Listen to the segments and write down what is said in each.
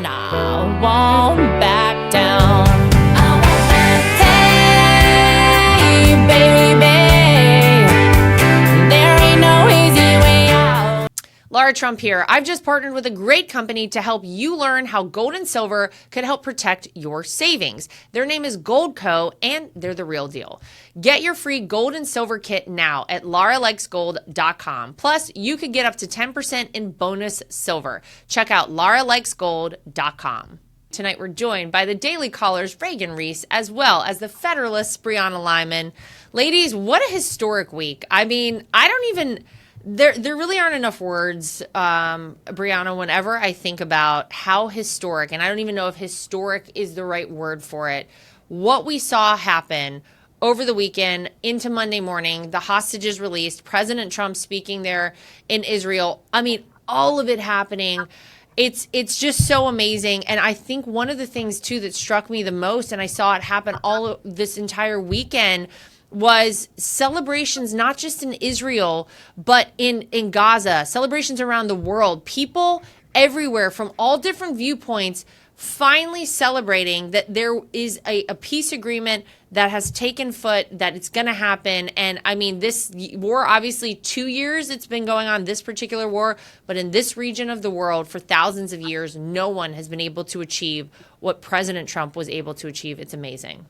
and I won't back down. Hey, baby, there ain't no easy way out. Lara Trump here. I've just partnered with a great company to help you learn how gold and silver could help protect your savings. Their name is Goldco, and they're the real deal. Get your free gold and silver kit now at LaraLikesGold.com. Plus, you could get up to 10% in bonus silver. Check out LaraLikesGold.com. Tonight, we're joined by the Daily Caller's Reagan Reese, as well as the Federalist's Brianna Lyman. Ladies, what a historic week. I mean, I don't even... There really aren't enough words, Brianna, whenever I think about how historic, and I don't even know if historic is the right word for it, what we saw happen over the weekend into Monday morning, the hostages released, President Trump speaking there in Israel. I mean, all of it happening. It's just so amazing. And I think one of the things, too, that struck me the most, and I saw it happen all this entire weekend, was celebrations not just in Israel, but in Gaza, celebrations around the world. People everywhere from all different viewpoints finally celebrating that there is a peace agreement that has taken foot, that it's going to happen. And I mean, this war, obviously 2 years it's been going on, this particular war, but in this region of the world for thousands of years, no one has been able to achieve what President Trump was able to achieve. It's amazing.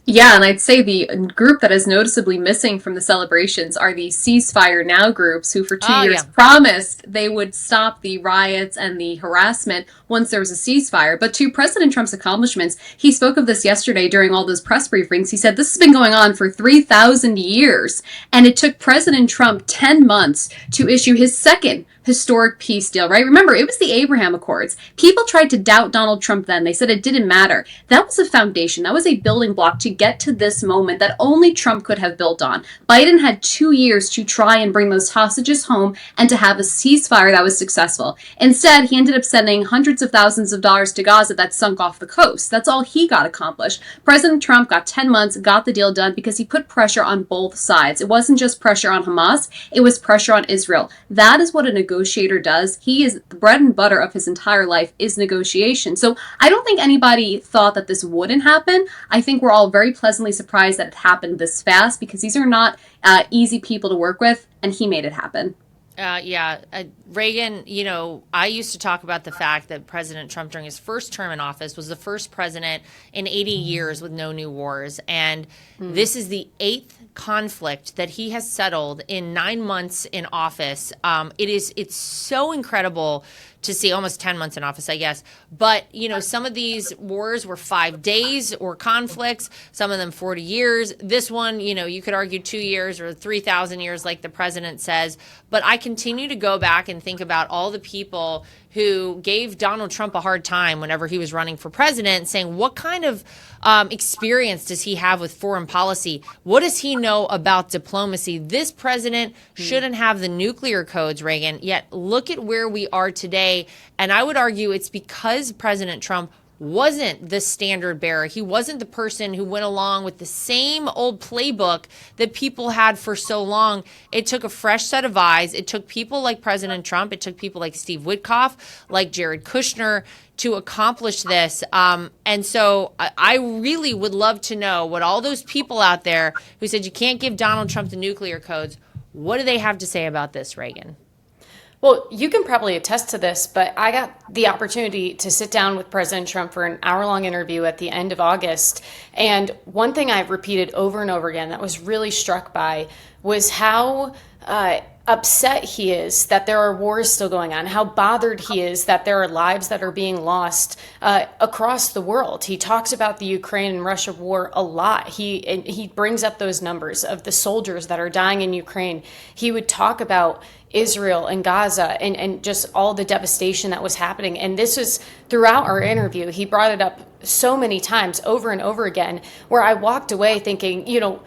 Yeah, and I'd say the group that is noticeably missing from the celebrations are the ceasefire now groups who for 2 years promised they would stop the riots and the harassment once there was a ceasefire. But to President Trump's accomplishments, he spoke of this yesterday during all those press briefings. He said this has been going on for 3,000 years, and it took President Trump 10 months to issue his second historic peace deal, right? Remember, it was the Abraham Accords. People tried to doubt Donald Trump then. They said it didn't matter. That was a foundation. That was a building block to get to this moment that only Trump could have built on. Biden had 2 years to try and bring those hostages home and to have a ceasefire that was successful. Instead, he ended up sending hundreds of thousands of dollars to Gaza that sunk off the coast. That's all he got accomplished. President Trump got 10 months, got the deal done because he put pressure on both sides. It wasn't just pressure on Hamas, it was pressure on Israel. That is what a negotiator does. He is the bread and butter of his entire life is negotiation. So I don't think anybody thought that this wouldn't happen. I think we're all very pleasantly surprised that it happened this fast because these are not easy people to work with, and he made it happen. Reagan, you know, I used to talk about the fact that President Trump during his first term in office was the first president in 80 years with no new wars. And this is the 8th conflict that he has settled in 9 months in office. It's so incredible to see, almost 10 months in office, I guess. But, you know, some of these wars were 5 days or conflicts, some of them 40 years. This one, you know, you could argue 2 years or 3,000 years like the president says. But I continue to go back and think about all the people who gave Donald Trump a hard time whenever he was running for president, saying, what kind of experience does he have with foreign policy? What does he know about diplomacy? This president shouldn't have the nuclear codes, Reagan, yet look at where we are today. And I would argue it's because President Trump wasn't the standard bearer. He wasn't the person who went along with the same old playbook that people had for so long. It took a fresh set of eyes. It took people like President Trump. It took people like Steve Witkoff, like Jared Kushner to accomplish this. And so I really would love to know what all those people out there who said you can't give Donald Trump the nuclear codes, what do they have to say about this, Reagan? Well, you can probably attest to this, but I got the opportunity to sit down with President Trump for an hour-long interview at the end of August. And one thing I've repeated over and over again that was really struck by was how upset he is that there are wars still going on, how bothered he is that there are lives that are being lost across the world. He talks about the Ukraine and Russia war a lot. He brings up those numbers of the soldiers that are dying in Ukraine. He would talk about Israel and Gaza and just all the devastation that was happening. And this was throughout our interview. He brought it up so many times over and over again, where I walked away thinking, you know,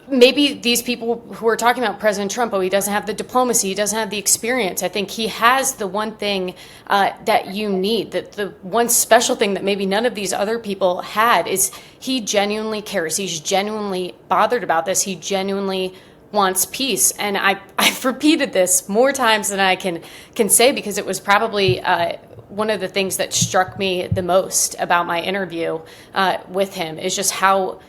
maybe these people who are talking about President Trump, oh, he doesn't have the diplomacy, he doesn't have the experience. I think he has the one thing that you need, that the one special thing that maybe none of these other people had is he genuinely cares. He's genuinely bothered about this. He genuinely wants peace. And I've repeated this more times than I can say, because it was probably one of the things that struck me the most about my interview with him, is just how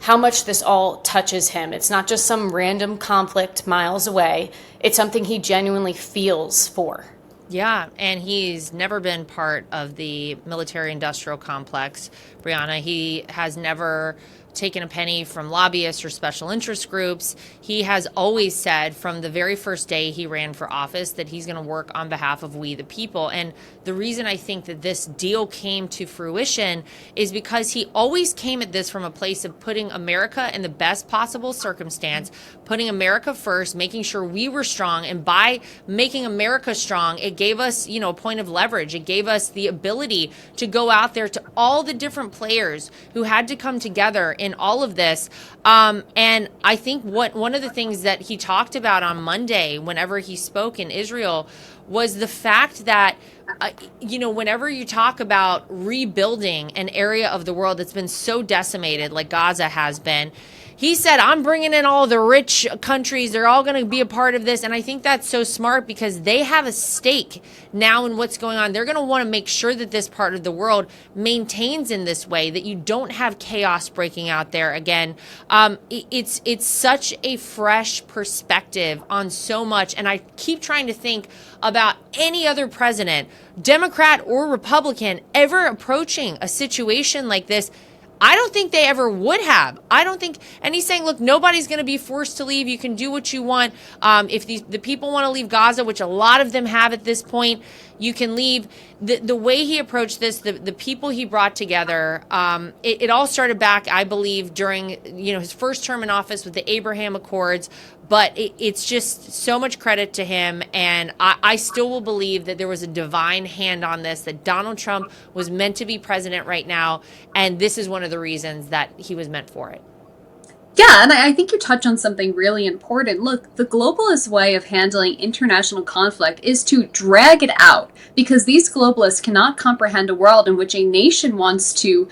much this all touches him. It's not just some random conflict miles away. It's something he genuinely feels for. Yeah, and he's never been part of the military-industrial complex, Brianna. He has never taken a penny from lobbyists or special interest groups. He has always said from the very first day he ran for office that he's going to work on behalf of we the people. And the reason I think that this deal came to fruition is because he always came at this from a place of putting America in the best possible circumstance, putting America first, making sure we were strong. And by making America strong, it gave us, a point of leverage. It gave us the ability to go out there to all the different players who had to come together in all of this. And I think one of the things that he talked about on Monday, whenever he spoke in Israel, was the fact that, whenever you talk about rebuilding an area of the world that's been so decimated, like Gaza has been, he said, I'm bringing in all the rich countries. They're all going to be a part of this. And I think that's so smart, because they have a stake now in what's going on. They're going to want to make sure that this part of the world maintains in this way, that you don't have chaos breaking out there again. It's such a fresh perspective on so much. And I keep trying to think about any other president, Democrat or Republican, ever approaching a situation like this. I don't think they ever would have. And he's saying, look, nobody's going to be forced to leave. You can do what you want. If the people want to leave Gaza, which a lot of them have at this point, you can leave. The way he approached this, the people he brought together, it all started back, I believe, during his first term in office with the Abraham Accords. But it's just so much credit to him. And I still will believe that there was a divine hand on this, that Donald Trump was meant to be president right now. And this is one of the reasons that he was meant for it. Yeah, and I think you touch on something really important. Look, the globalist way of handling international conflict is to drag it out, because these globalists cannot comprehend a world in which a nation wants to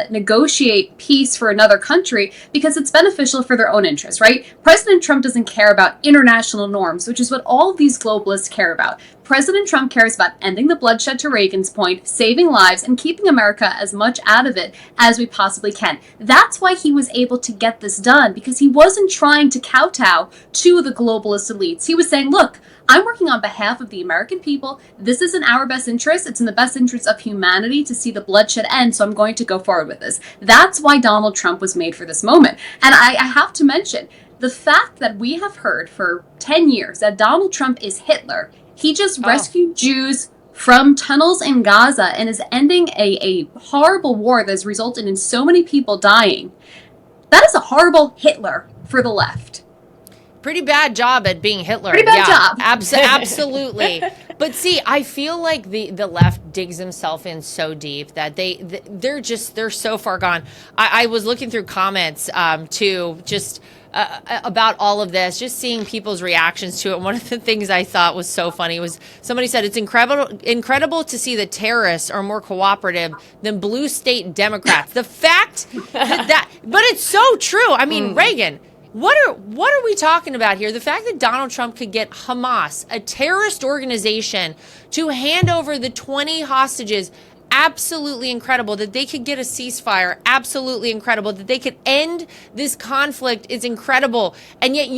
negotiate peace for another country because it's beneficial for their own interests, right? President Trump doesn't care about international norms, which is what all of these globalists care about. President Trump cares about ending the bloodshed, to Reagan's point, saving lives, and keeping America as much out of it as we possibly can. That's why he was able to get this done, because he wasn't trying to kowtow to the globalist elites. He was saying, look, I'm working on behalf of the American people. This is in our best interest. It's in the best interest of humanity to see the bloodshed end, so I'm going to go forward with this. That's why Donald Trump was made for this moment. And I have to mention, the fact that we have heard for 10 years that Donald Trump is Hitler. He just rescued Jews from tunnels in Gaza and is ending a horrible war that has resulted in so many people dying. That is a horrible Hitler for the left. Pretty bad job at being Hitler. Pretty bad job. Absolutely. But see, I feel like the left digs himself in so deep that they're so far gone. I was looking through comments too, just about all of this, just seeing people's reactions to it. One of the things I thought was so funny was somebody said, it's incredible to see the terrorists are more cooperative than blue state Democrats. The fact but it's so true. I mean, Reagan, what are we talking about here? The fact that Donald Trump could get Hamas, a terrorist organization, to hand over the 20 hostages, absolutely incredible. That they could get a ceasefire, absolutely incredible. That they could end this conflict is incredible. And yet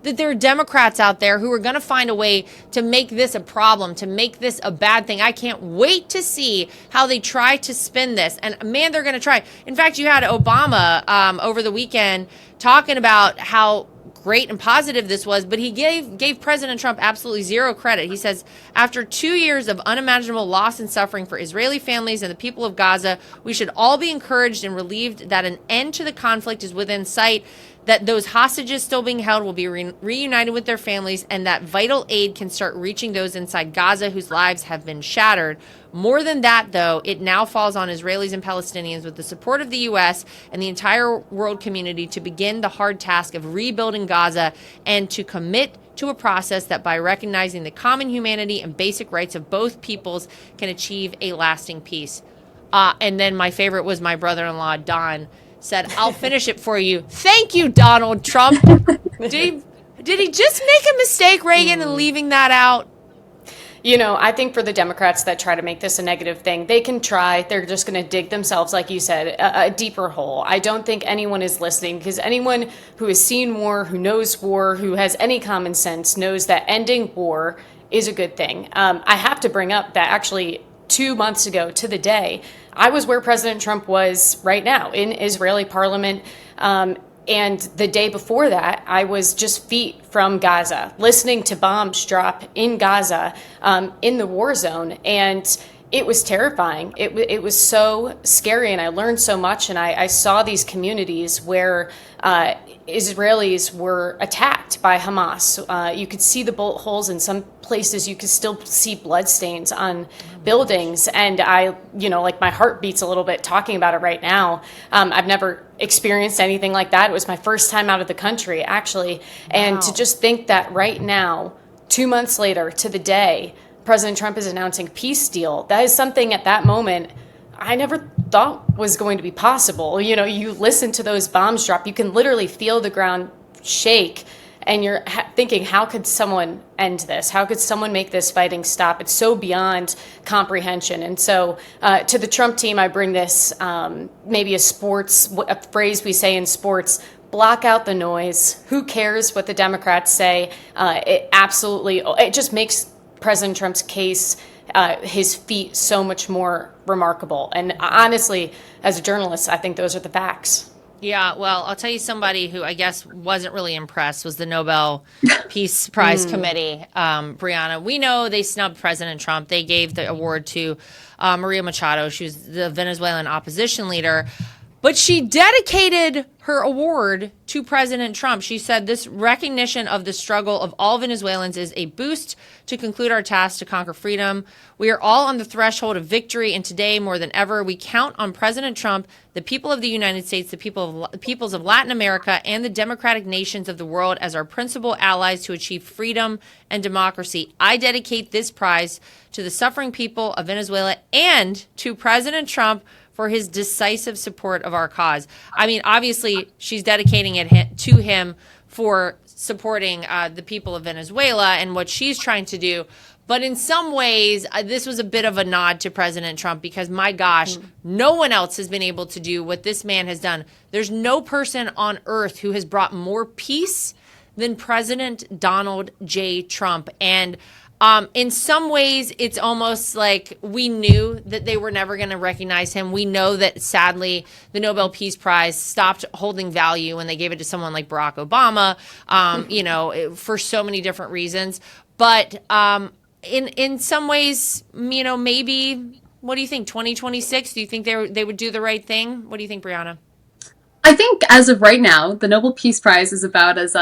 that there are Democrats out there who are going to find a way to make this a problem, to make this a bad thing. I can't wait to see how they try to spin this. And man, they're going to try. In fact, you had Obama over the weekend talking about how great and positive this was, but he gave President Trump absolutely zero credit. He says, after 2 years of unimaginable loss and suffering for Israeli families and the people of Gaza, we should all be encouraged and relieved that an end to the conflict is within sight, that those hostages still being held will be reunited with their families, and that vital aid can start reaching those inside Gaza whose lives have been shattered. More than that, though, it now falls on Israelis and Palestinians, with the support of the U.S. and the entire world community, to begin the hard task of rebuilding Gaza and to commit to a process that, by recognizing the common humanity and basic rights of both peoples, can achieve a lasting peace. And then my favorite was my brother-in-law, Don, said, I'll finish it for you. Thank you, Donald Trump. Did he just make a mistake, Reagan, in leaving that out? You know, I think for the Democrats that try to make this a negative thing, they can try. They're just going to dig themselves, like you said, a deeper hole. I don't think anyone is listening, because anyone who has seen war, who knows war, who has any common sense knows that ending war is a good thing. I have to bring up that actually 2 months ago to the day, I was where President Trump was right now in Israeli parliament. And the day before that, I was just feet from Gaza, listening to bombs drop in Gaza, in the war zone. And it was terrifying. It was so scary, and I learned so much. And I saw these communities where Israelis were attacked by Hamas. You could see the bullet holes in some places. You could still see bloodstains on buildings. And like my heart beats a little bit talking about it right now. I've never experienced anything like that. It was my first time out of the country, actually. And Wow. to just think that right now, 2 months later to the day, President Trump is announcing peace deal. That is something at that moment I never thought was going to be possible. You know, you listen to those bombs drop, you can literally feel the ground shake, and you're thinking, how could someone end this? How could someone make this fighting stop? It's so beyond comprehension. And so to the Trump team, I bring this, maybe a phrase we say in sports: block out the noise. Who cares what the Democrats say? It just makes President Trump's case, his feat, so much more remarkable. And honestly, as a journalist, I think those are the facts. Yeah, well, I'll tell you, somebody who I guess wasn't really impressed was the Nobel Peace Prize Committee. Brianna, we know they snubbed President Trump. They gave the award to Maria Machado. She was the Venezuelan opposition leader. But she dedicated her award to President Trump. She said, this recognition of the struggle of all Venezuelans is a boost to conclude our task to conquer freedom. We are all on the threshold of victory, and today, more than ever, we count on President Trump, the people of the United States, the peoples of Latin America, and the democratic nations of the world as our principal allies to achieve freedom and democracy. I dedicate this prize to the suffering people of Venezuela and to President Trump for his decisive support of our cause. I mean, obviously, she's dedicating it to him for supporting the people of Venezuela and what she's trying to do. But in some ways, this was a bit of a nod to President Trump, because, my gosh, no one else has been able to do what this man has done. There's no person on earth who has brought more peace than President Donald J. Trump. And in some ways, it's almost like we knew that they were never going to recognize him. We know that, sadly, the Nobel Peace Prize stopped holding value when they gave it to someone like Barack Obama, for so many different reasons. But in some ways, maybe, what do you think, 2026? Do you think they would do the right thing? What do you think, Brianna? I think as of right now, the Nobel Peace Prize is about as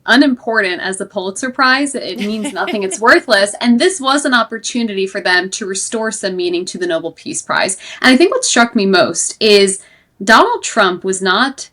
unimportant as the Pulitzer Prize. It means nothing. It's worthless. And this was an opportunity for them to restore some meaning to the Nobel Peace Prize. And I think what struck me most is Donald Trump was not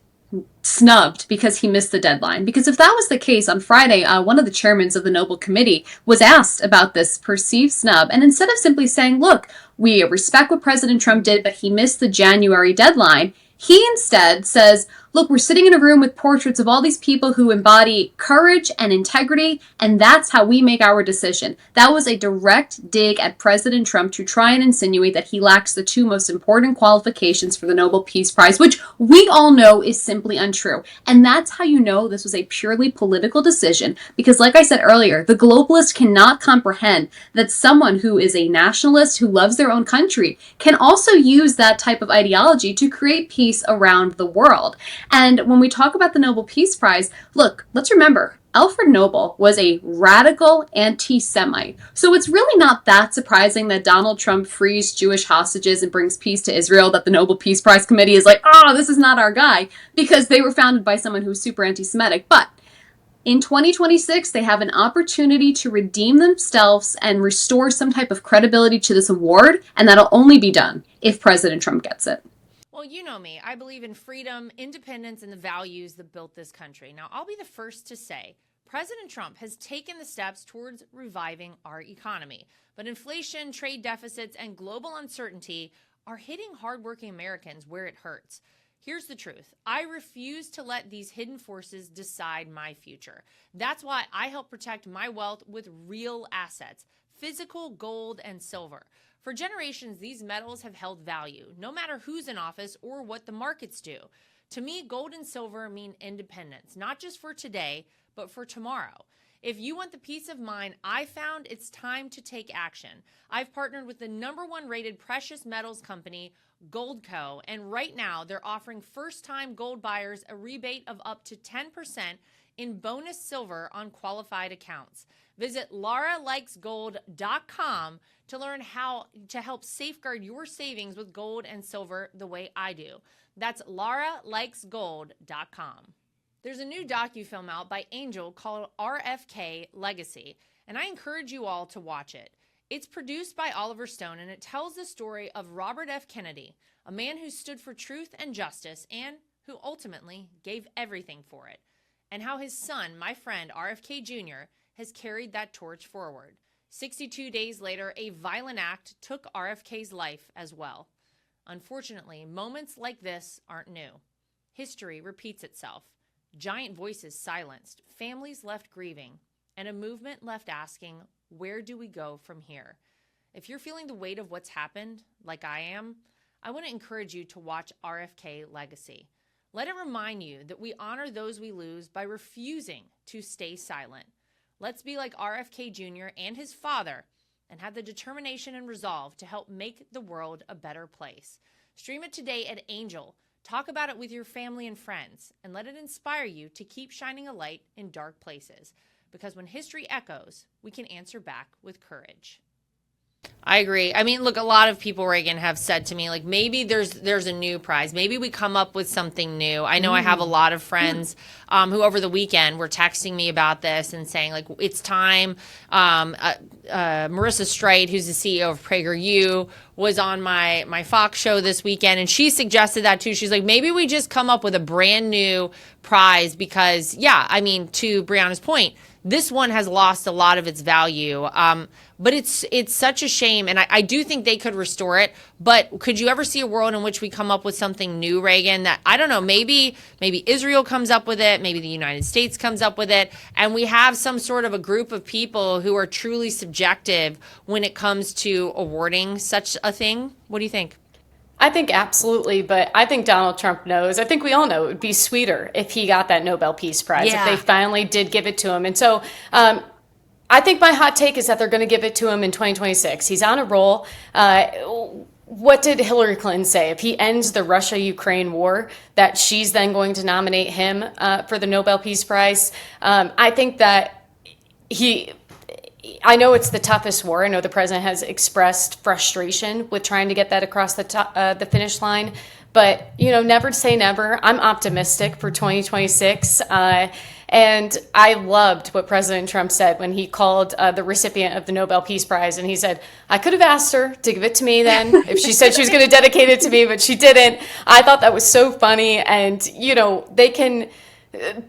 snubbed because he missed the deadline. Because if that was the case, on Friday, one of the chairmen of the Nobel Committee was asked about this perceived snub. And instead of simply saying, look, we respect what President Trump did, but he missed the January deadline, he instead says, look, we're sitting in a room with portraits of all these people who embody courage and integrity, and that's how we make our decision. That was a direct dig at President Trump to try and insinuate that he lacks the two most important qualifications for the Nobel Peace Prize, which we all know is simply untrue. And that's how you know this was a purely political decision, because like I said earlier, the globalist cannot comprehend that someone who is a nationalist, who loves their own country, can also use that type of ideology to create peace around the world. And when we talk about the Nobel Peace Prize, look, let's remember, Alfred Nobel was a radical anti-Semite. So it's really not that surprising that Donald Trump frees Jewish hostages and brings peace to Israel, that the Nobel Peace Prize Committee is like, oh, this is not our guy, because they were founded by someone who's super anti-Semitic. But in 2026, they have an opportunity to redeem themselves and restore some type of credibility to this award, and that'll only be done if President Trump gets it. Well, you know me. I believe in freedom, independence, and the values that built this country. Now, I'll be the first to say President Trump has taken the steps towards reviving our economy. But inflation, trade deficits, and global uncertainty are hitting hardworking Americans where it hurts. Here's the truth. I refuse to let these hidden forces decide my future. That's why I help protect my wealth with real assets, physical gold and silver. For generations, these metals have held value, no matter who's in office or what the markets do. To me, gold and silver mean independence, not just for today, but for tomorrow. If you want the peace of mind I found, it's time to take action. I've partnered with the #1 rated precious metals company, Goldco, and right now they're offering first-time gold buyers a rebate of up to 10% in bonus silver on qualified accounts. Visit LaraLikesGold.com to learn how to help safeguard your savings with gold and silver the way I do. That's LaraLikesGold.com. There's a new docufilm out by Angel called RFK Legacy, and I encourage you all to watch it. It's produced by Oliver Stone, and it tells the story of Robert F. Kennedy, a man who stood for truth and justice and who ultimately gave everything for it, and how his son, my friend RFK Jr., has carried that torch forward. 62 days later, a violent act took RFK's life as well. Unfortunately, moments like this aren't new. History repeats itself. Giant voices silenced, families left grieving, and a movement left asking, where do we go from here? If you're feeling the weight of what's happened, like I am, I want to encourage you to watch RFK Legacy. Let it remind you that we honor those we lose by refusing to stay silent. Let's be like RFK Jr. and his father and have the determination and resolve to help make the world a better place. Stream it today at Angel. Talk about it with your family and friends, and let it inspire you to keep shining a light in dark places. Because when history echoes, we can answer back with courage. I agree. I mean, look, a lot of people, Reagan, have said to me, like, maybe there's a new prize. Maybe we come up with something new. I know I have a lot of friends who over the weekend were texting me about this and saying, like, it's time. Marissa Streit, who's the CEO of PragerU, was on my Fox show this weekend, and she suggested that too. She's like, maybe we just come up with a brand new prize because, yeah, I mean, to Brianna's point, this one has lost a lot of its value. But it's such a shame, and I do think they could restore it. But could you ever see a world in which we come up with something new, Reagan, that, I don't know, maybe Israel comes up with it, maybe the United States comes up with it, and we have some sort of a group of people who are truly subjective when it comes to awarding such a thing? What do you think? I think absolutely, but I think Donald Trump knows. I think we all know it would be sweeter if he got that Nobel Peace Prize, if they finally did give it to him. And so I think my hot take is that they're going to give it to him in 2026. He's on a roll. What did Hillary Clinton say? If he ends the Russia-Ukraine war, that she's then going to nominate him for the Nobel Peace Prize. I think that I know it's the toughest war. I know the president has expressed frustration with trying to get that across the finish line. But, never say never. I'm optimistic for 2026. And I loved what President Trump said when he called the recipient of the Nobel Peace Prize. And he said, I could have asked her to give it to me then if she said she was going to dedicate it to me, but she didn't. I thought that was so funny. And, they can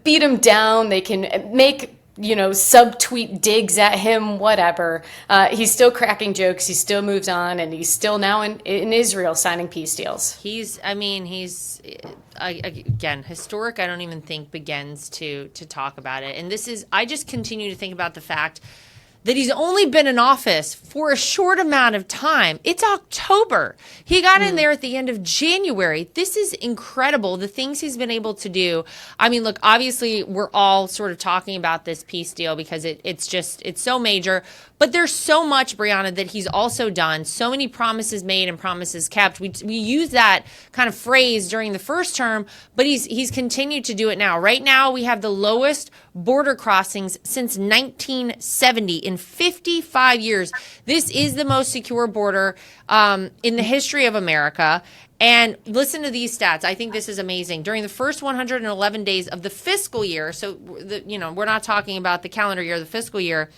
beat him down. They can make subtweet digs at him, whatever. He's still cracking jokes. He still moves on, and he's still now in Israel signing peace deals. He's again, historic. I don't even think begins to talk about it. And I just continue to think about the fact that he's only been in office for a short amount of time. It's October. He got in there at the end of January. This is incredible, the things he's been able to do. I mean, look, obviously we're all sort of talking about this peace deal because it's so major. But there's so much, Brianna, that he's also done. So many promises made and promises kept. We use that kind of phrase during the first term, but he's continued to do it now. Right now, we have the lowest border crossings since 1970 in 55 years. This is the most secure border in the history of America. And listen to these stats. I think this is amazing. During the first 111 days of the fiscal year, so we're not talking about the calendar year, the fiscal year,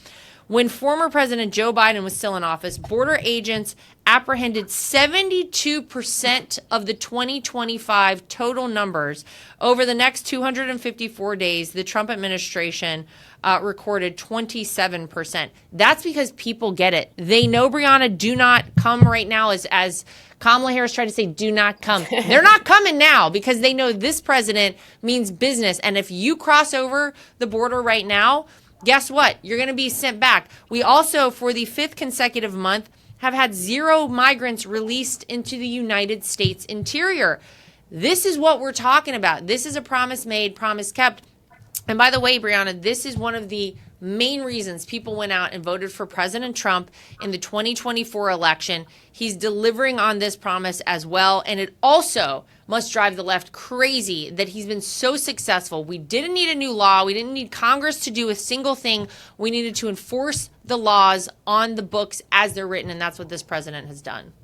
When former President Joe Biden was still in office, border agents apprehended 72% of the 2025 total numbers. Over the next 254 days, the Trump administration recorded 27%. That's because people get it. They know, Brianna, do not come right now, as Kamala Harris tried to say, do not come. They're not coming now because they know this president means business. And if you cross over the border right now, guess what? You're going to be sent back. We also, for the 5th consecutive month, have had 0 migrants released into the United States interior. This is what we're talking about. This is a promise made, promise kept. And by the way, Brianna, this is one of the main reasons people went out and voted for President Trump in the 2024 election. He's delivering on this promise as well. And it also must drive the left crazy that he's been so successful. We didn't need a new law. We didn't need Congress to do a single thing. We needed to enforce the laws on the books as they're written. And that's what this president has done.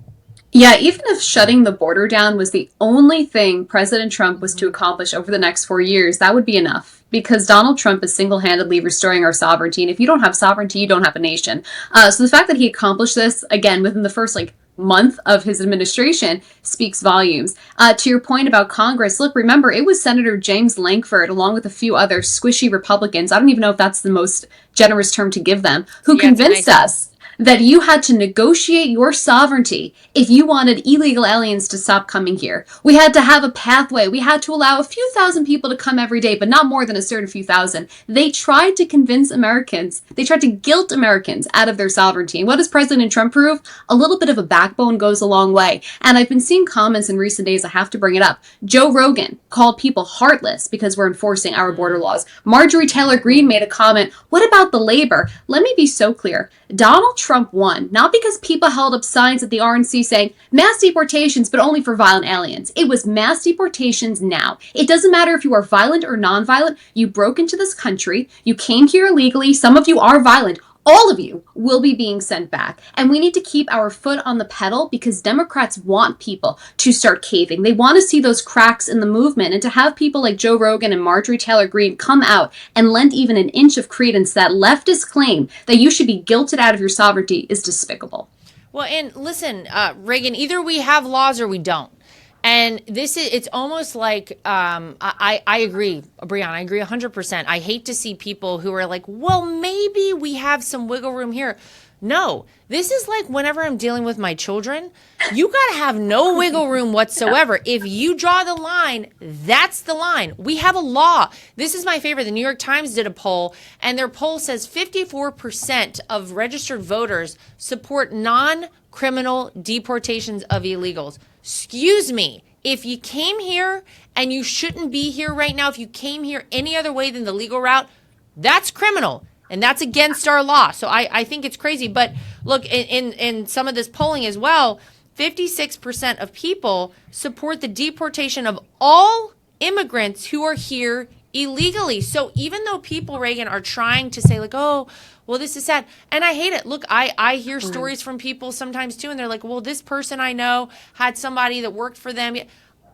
Yeah, even if shutting the border down was the only thing President Trump was to accomplish over the next 4 years, that would be enough. Because Donald Trump is single-handedly restoring our sovereignty. And if you don't have sovereignty, you don't have a nation. So the fact that he accomplished this, again, within the first, month of his administration speaks volumes. To your point about Congress, look, remember, it was Senator James Lankford, along with a few other squishy Republicans, I don't even know if that's the most generous term to give them, who convinced us that you had to negotiate your sovereignty if you wanted illegal aliens to stop coming here. We had to have a pathway. We had to allow a few thousand people to come every day, but not more than a certain few thousand. They tried to convince Americans, they tried to guilt Americans out of their sovereignty. And what does President Trump prove? A little bit of a backbone goes a long way. And I've been seeing comments in recent days, I have to bring it up. Joe Rogan called people heartless because we're enforcing our border laws. Marjorie Taylor Greene made a comment, what about the labor? Let me be so clear. Donald Trump won, not because people held up signs at the RNC saying mass deportations, but only for violent aliens. It was mass deportations now. It doesn't matter if you are violent or non-violent. You broke into this country. You came here illegally. Some of you are violent. All of you will be being sent back. And we need to keep our foot on the pedal because Democrats want people to start caving. They want to see those cracks in the movement. And to have people like Joe Rogan and Marjorie Taylor Greene come out and lend even an inch of credence to that leftist claim that you should be guilted out of your sovereignty is despicable. Well, and listen, Reagan, either we have laws or we don't. And it's almost like, I agree, Brianna, I agree 100%. I hate to see people who are like, well, maybe we have some wiggle room here. No, this is like whenever I'm dealing with my children, you got to have no wiggle room whatsoever. If you draw the line, that's the line. We have a law. This is my favorite. The New York Times did a poll, and their poll says 54% of registered voters support non-criminal deportations of illegals. Excuse me, if you came here and you shouldn't be here right now, if you came here any other way than the legal route, that's criminal. And that's against our law. So I think it's crazy. But look, in some of this polling as well, 56% of people support the deportation of all immigrants who are here illegally. So even though people, Reagan, are trying to say like, oh, well, this is sad. And I hate it. Look, I hear stories from people sometimes too. And they're like, well, this person I know had somebody that worked for them.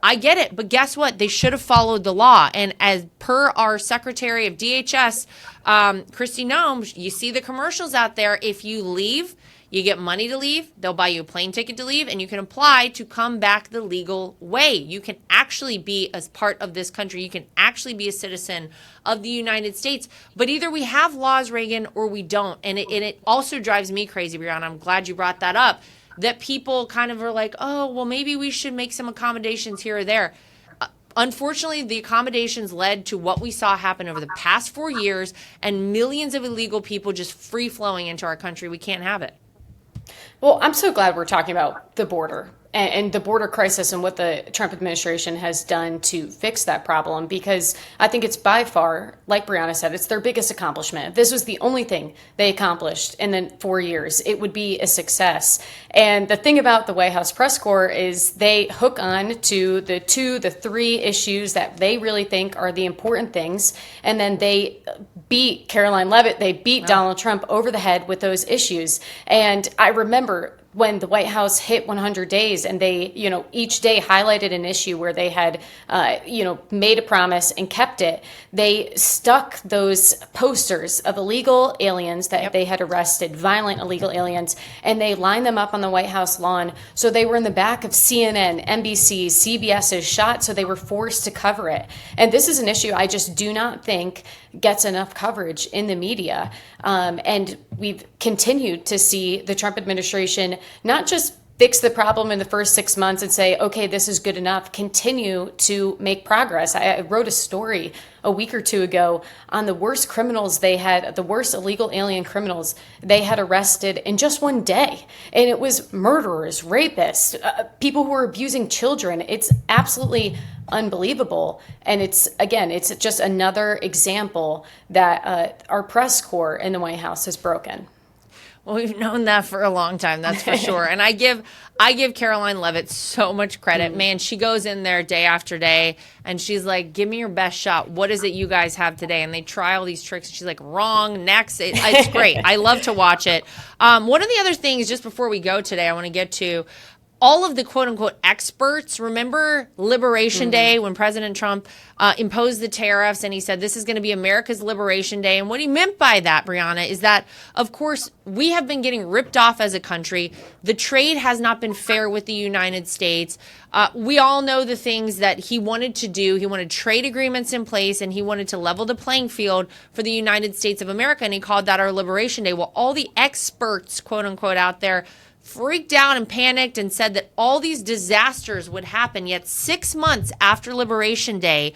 I get it. But guess what? They should have followed the law. And as per our Secretary of DHS, Kristi Noem, you see the commercials out there. If you leave, you get money to leave. They'll buy you a plane ticket to leave. And you can apply to come back the legal way. You can actually be as part of this country. You can actually be a citizen of the United States. But either we have laws, Reagan, or we don't. And it also drives me crazy, Brianna. I'm glad you brought that up. That people kind of are like, oh, well, maybe we should make some accommodations here or there. Unfortunately, the accommodations led to what we saw happen over the past 4 years and millions of illegal people just free flowing into our country. We can't have it. Well, I'm so glad we're talking about the border and the border crisis and what the Trump administration has done to fix that problem, because I think it's by far, like Brianna said, it's their biggest accomplishment. If this was the only thing they accomplished in the 4 years, it would be a success. And the thing about the White House press corps is they hook on to the 3 issues that they really think are the important things. And then they beat Caroline Leavitt, they beat Donald Trump over the head with those issues. And I remember when the White House hit 100 days and they, each day highlighted an issue where they had, made a promise and kept it, they stuck those posters of illegal aliens that they had arrested, violent illegal aliens, and they lined them up on the White House lawn. So they were in the back of CNN, NBC, CBS's shot, so they were forced to cover it. And this is an issue I just do not think gets enough coverage in the media. And we've continued to see the Trump administration not just fix the problem in the first 6 months and say, okay, this is good enough, continue to make progress. I wrote a story a week or two ago on the worst criminals the worst illegal alien criminals they had arrested in just one day. And it was murderers, rapists, people who were abusing children. It's absolutely unbelievable. And it's just another example that our press corps in the White House has broken. Well, we've known that for a long time, that's for sure. And I give Caroline Leavitt so much credit. Man, she goes in there day after day and she's like, give me your best shot. What is it you guys have today? And they try all these tricks. And she's like, wrong, next. It's great. I love to watch it. One of the other things, just before we go today, I want to get to all of the quote unquote experts. Remember Liberation Day when President Trump imposed the tariffs and he said this is going to be America's Liberation Day. And what he meant by that, Brianna, is that, of course, we have been getting ripped off as a country. The trade has not been fair with the United States. We all know the things that he wanted to do. He wanted trade agreements in place and he wanted to level the playing field for the United States of America. And he called that our Liberation Day. Well, all the experts, quote unquote, out there freaked out and panicked and said that all these disasters would happen. Yet 6 months after Liberation Day,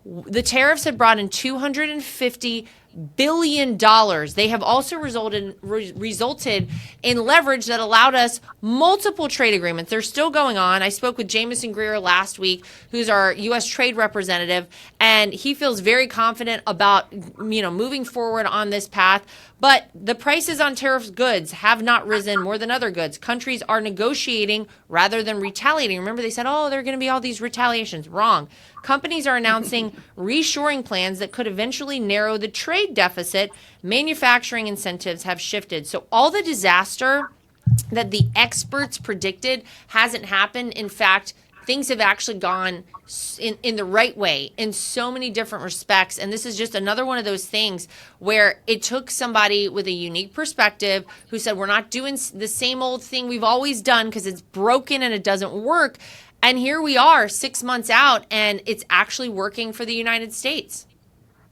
the tariffs had brought in $250 billion. They have also resulted in leverage that allowed us multiple trade agreements. They're still going on. I spoke with Jamison Greer last week, who's our U.S. trade representative, and he feels very confident about moving forward on this path. But the prices on tariff goods have not risen more than other goods. Countries are negotiating rather than retaliating. Remember, they said, there are going to be all these retaliations. Wrong. Companies are announcing reshoring plans that could eventually narrow the trade deficit. Manufacturing incentives have shifted. So all the disaster that the experts predicted hasn't happened. In fact, things have actually gone in the right way in so many different respects. And this is just another one of those things where it took somebody with a unique perspective who said, we're not doing the same old thing we've always done because it's broken and it doesn't work. And here we are 6 months out and it's actually working for the United States.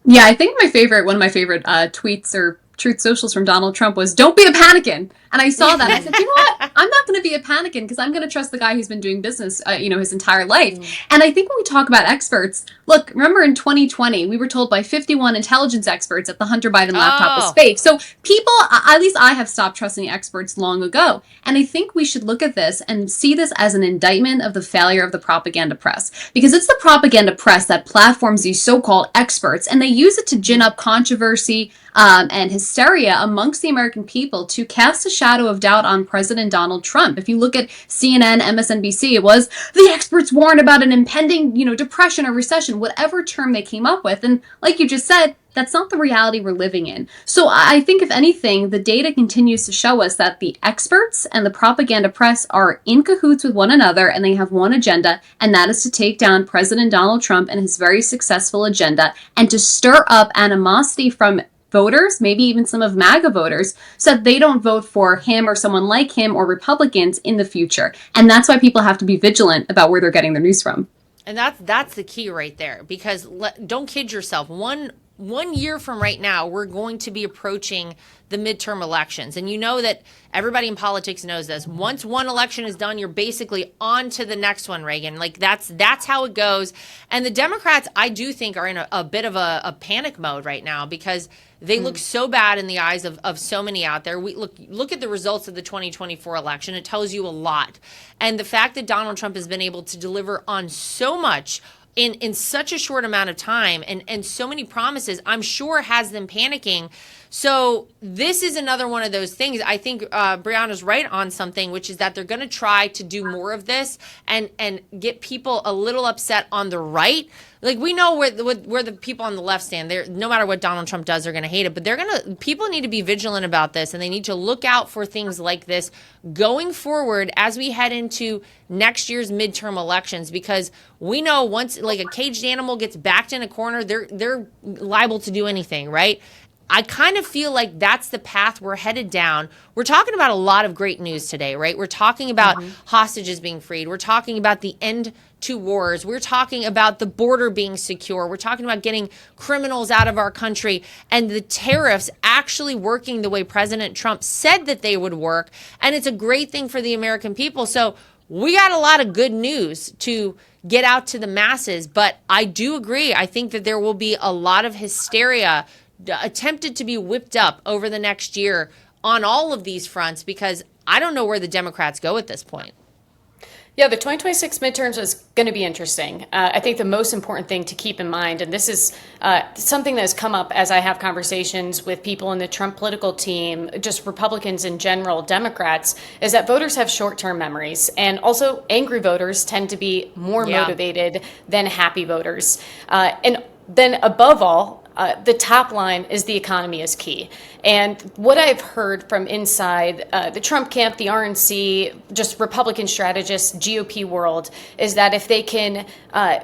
Yeah, I think one of my favorite tweets or truth socials from Donald Trump was, don't be a panickin'. And I saw that. I said, you know what? I'm not going to be a panickin' because I'm going to trust the guy who's been doing business, his entire life. And I think when we talk about experts, look, remember in 2020, we were told by 51 intelligence experts that the Hunter Biden laptop was fake. So people, at least I have stopped trusting experts long ago. And I think we should look at this and see this as an indictment of the failure of the propaganda press. Because it's the propaganda press that platforms these so-called experts, and they use it to gin up controversy and hysteria amongst the American people to cast a shadow of doubt on President Donald Trump. If you look at CNN, MSNBC, it was the experts warn about an impending, depression or recession, whatever term they came up with. And like you just said, that's not the reality we're living in. So I think, if anything, the data continues to show us that the experts and the propaganda press are in cahoots with one another, and they have one agenda, and that is to take down President Donald Trump and his very successful agenda, and to stir up animosity from voters, maybe even some of MAGA voters, so that they don't vote for him or someone like him or Republicans in the future. And that's why people have to be vigilant about where they're getting their news from. And that's the key right there, because don't kid yourself. One year from right now, we're going to be approaching the midterm elections. And you know that everybody in politics knows this. Once one election is done, you're basically on to the next one, Reagan. Like that's how it goes. And the Democrats, I do think, are in a bit of a panic mode right now because they look so bad in the eyes of so many out there. We look at the results of the 2024 election. It tells you a lot. And the fact that Donald Trump has been able to deliver on so much in such a short amount of time and so many promises, I'm sure has them panicking. So this is another one of those things. I think Brianna's right on something, which is that they're going to try to do more of this and get people a little upset on the right. like we know where the people on the left stand. They're, no matter what Donald Trump does, they're going to hate it. But people need to be vigilant about this, and they need to look out for things like this going forward as we head into next year's midterm elections, because we know once like a caged animal gets backed in a corner, they're liable to do anything, right? I kind of feel like that's the path we're headed down. We're talking about a lot of great news today, right? We're talking about hostages being freed. We're talking about the end to wars. We're talking about the border being secure. We're talking about getting criminals out of our country, and the tariffs actually working the way President Trump said that they would work. And it's a great thing for the American people. So we got a lot of good news to get out to the masses. But I do agree. I think that there will be a lot of hysteria attempted to be whipped up over the next year on all of these fronts, because I don't know where the Democrats go at this point. Yeah, the 2026 midterms is going to be interesting. I think the most important thing to keep in mind, and this is something that has come up as I have conversations with people in the Trump political team, just Republicans in general, Democrats, is that voters have short-term memories. And also angry voters tend to be more motivated than happy voters. And then above all, the top line is the economy is key. And what I've heard from inside the Trump camp, the RNC, just Republican strategists, GOP world, is that if they can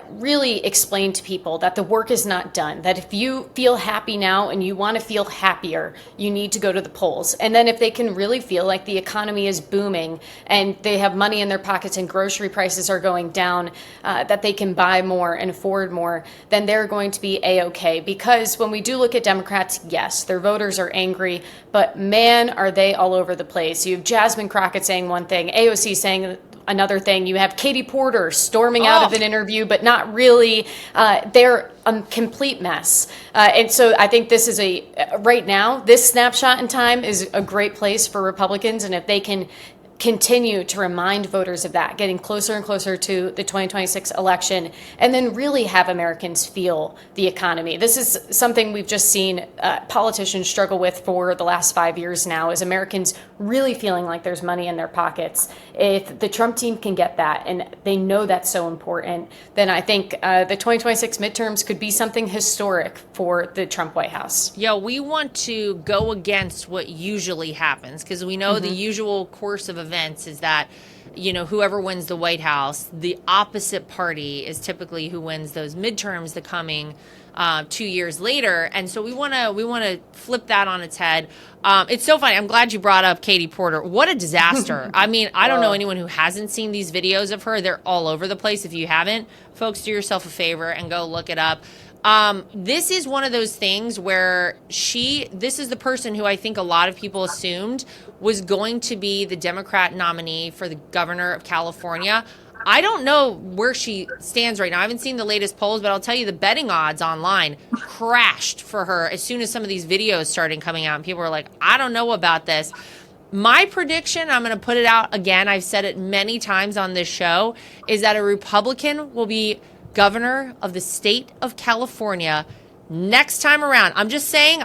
really explain to people that the work is not done, that if you feel happy now and you want to feel happier, you need to go to the polls. And then if they can really feel like the economy is booming and they have money in their pockets and grocery prices are going down, that they can buy more and afford more, then they're going to be A-OK. Because when we do look at Democrats, yes, their voters are angry, but man, are they all over the place. You have Jasmine Crockett saying one thing, AOC saying another thing. You have Katie Porter storming out of an interview, but not really. They're a complete mess. And so I think this is right now, this snapshot in time is a great place for Republicans. And if they can continue to remind voters of that, getting closer and closer to the 2026 election, and then really have Americans feel the economy. This is something we've just seen politicians struggle with for the last 5 years now, is Americans really feeling like there's money in their pockets. If the Trump team can get that, and they know that's so important, then I think the 2026 midterms could be something historic for the Trump White House. Yeah, we want to go against what usually happens, because we know the usual course of events is that, you know, whoever wins the White House, the opposite party is typically who wins those midterms the coming 2 years later. And so we want to flip that on its head. It's so funny. I'm glad you brought up Katie Porter. What a disaster. I mean, I don't know anyone who hasn't seen these videos of her. They're all over the place. If you haven't, folks, do yourself a favor and go look it up. This is one of those things where this is the person who I think a lot of people assumed was going to be the Democrat nominee for the governor of California. I don't know where she stands right now. I haven't seen the latest polls, but I'll tell you the betting odds online crashed for her as soon as some of these videos started coming out. And people were like, I don't know about this. My prediction, I'm going to put it out again, I've said it many times on this show, is that a Republican will be governor of the state of California next time around. I'm just saying,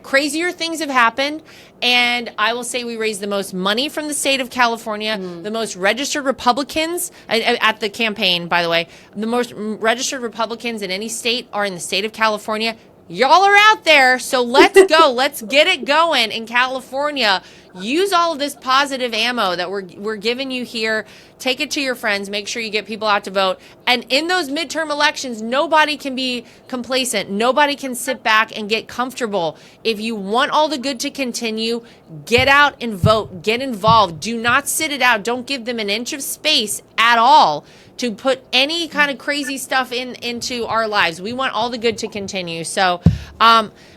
crazier things have happened, and I will say we raised the most money from the state of California, the most registered Republicans at the campaign, by the way, the most registered Republicans in any state are in the state of California. Y'all are out there, so let's go. Let's get it going in California. Use all of this positive ammo that we're giving you here. Take it to your friends. Make sure you get people out to vote. And in those midterm elections, nobody can be complacent. Nobody can sit back and get comfortable. If you want all the good to continue, get out and vote. Get involved. Do not sit it out. Don't give them an inch of space at all to put any kind of crazy stuff into our lives. We want all the good to continue. So,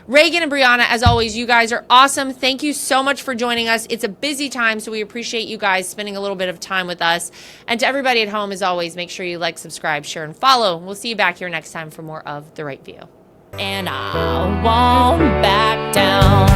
Reagan and Brianna, as always, you guys are awesome. Thank you so much for joining us. It's a busy time, so we appreciate you guys spending a little bit of time with us. And to everybody at home, as always, make sure you like, subscribe, share, and follow. We'll see you back here next time for more of The Right View. And I won't back down.